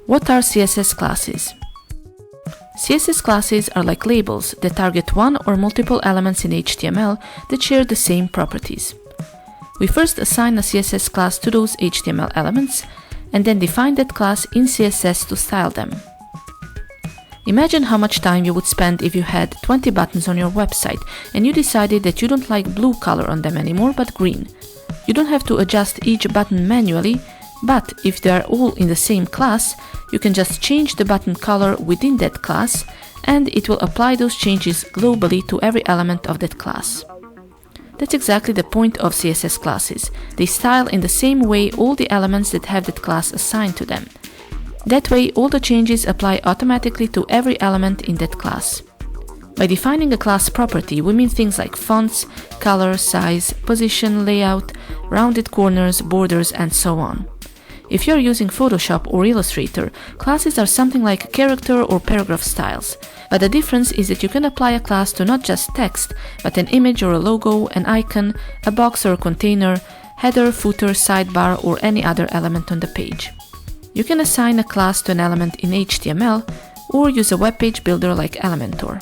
What are CSS classes? CSS classes are like labels that target one or multiple elements in HTML that share the same properties. We first assign a CSS class to those HTML elements and then define that class in CSS to style them. Imagine how much time you would spend if you had 20 buttons on your website and you decided that you don't like blue color on them anymore but green. You don't have to adjust each button manually, but if they are all in the same class, you can just change the button color within that class and it will apply those changes globally to every element of that class. That's exactly the point of CSS classes. They style in the same way all the elements that have that class assigned to them. That way, all the changes apply automatically to every element in that class. By defining a class property, we mean things like fonts, color, size, position, layout, rounded corners, borders, and so on. If you're using Photoshop or Illustrator, classes are something like character or paragraph styles. But the difference is that you can apply a class to not just text, but an image or a logo, an icon, a box or a container, header, footer, sidebar, or any other element on the page. You can assign a class to an element in HTML or use a webpage builder like Elementor.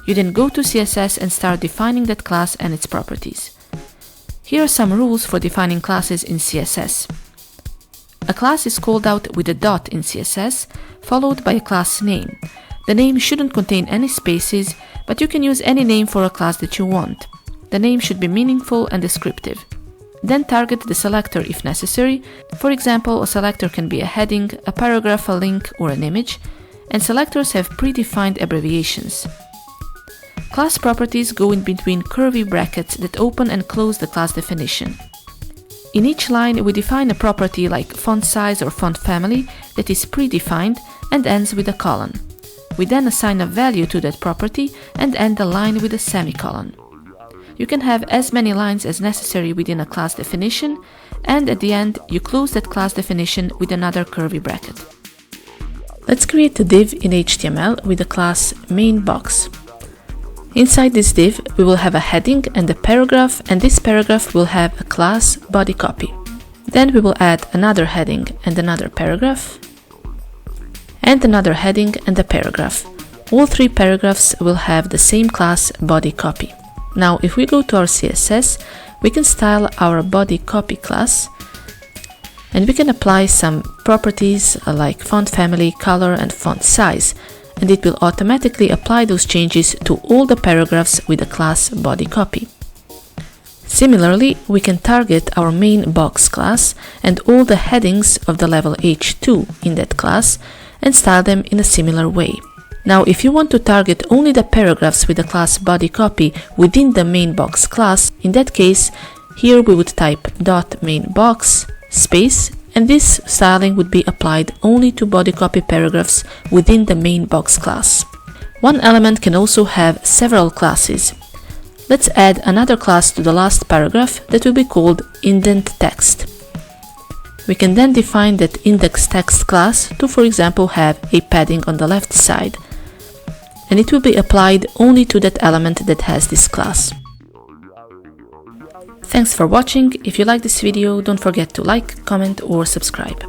You then go to CSS and start defining that class and its properties. Here are some rules for defining classes in CSS. A class is called out with a dot in CSS, followed by a class name. The name shouldn't contain any spaces, but you can use any name for a class that you want. The name should be meaningful and descriptive. Then target the selector if necessary. For example, a selector can be a heading, a paragraph, a link, or an image, and selectors have predefined abbreviations. Class properties go in between curly brackets that open and close the class definition. In each line, we define a property like font size or font family that is predefined and ends with a colon. We then assign a value to that property and end the line with a semicolon. You can have as many lines as necessary within a class definition, and at the end, you close that class definition with another curly bracket. Let's create a div in HTML with the class main_box. Inside this div, we will have a heading and a paragraph, and this paragraph will have a class body copy. Then we will add another heading and another paragraph, and another heading and a paragraph. All three paragraphs will have the same class body copy. Now, if we go to our CSS, we can style our body copy class, and we can apply some properties like font family, color, and font size, and it will automatically apply those changes to all the paragraphs with the class body copy. Similarly, we can target our main box class and all the headings of the level H2 in that class and style them in a similar way. Now, if you want to target only the paragraphs with the class body copy within the main box class, in that case, here we would type .mainbox space, and this styling would be applied only to body copy paragraphs within the main box class. One element can also have several classes. Let's add another class to the last paragraph that will be called indent text. We can then define that index text class to, for example, have a padding on the left side, and it will be applied only to that element that has this class. Thanks for watching. If you like this video, don't forget to like, comment, or subscribe.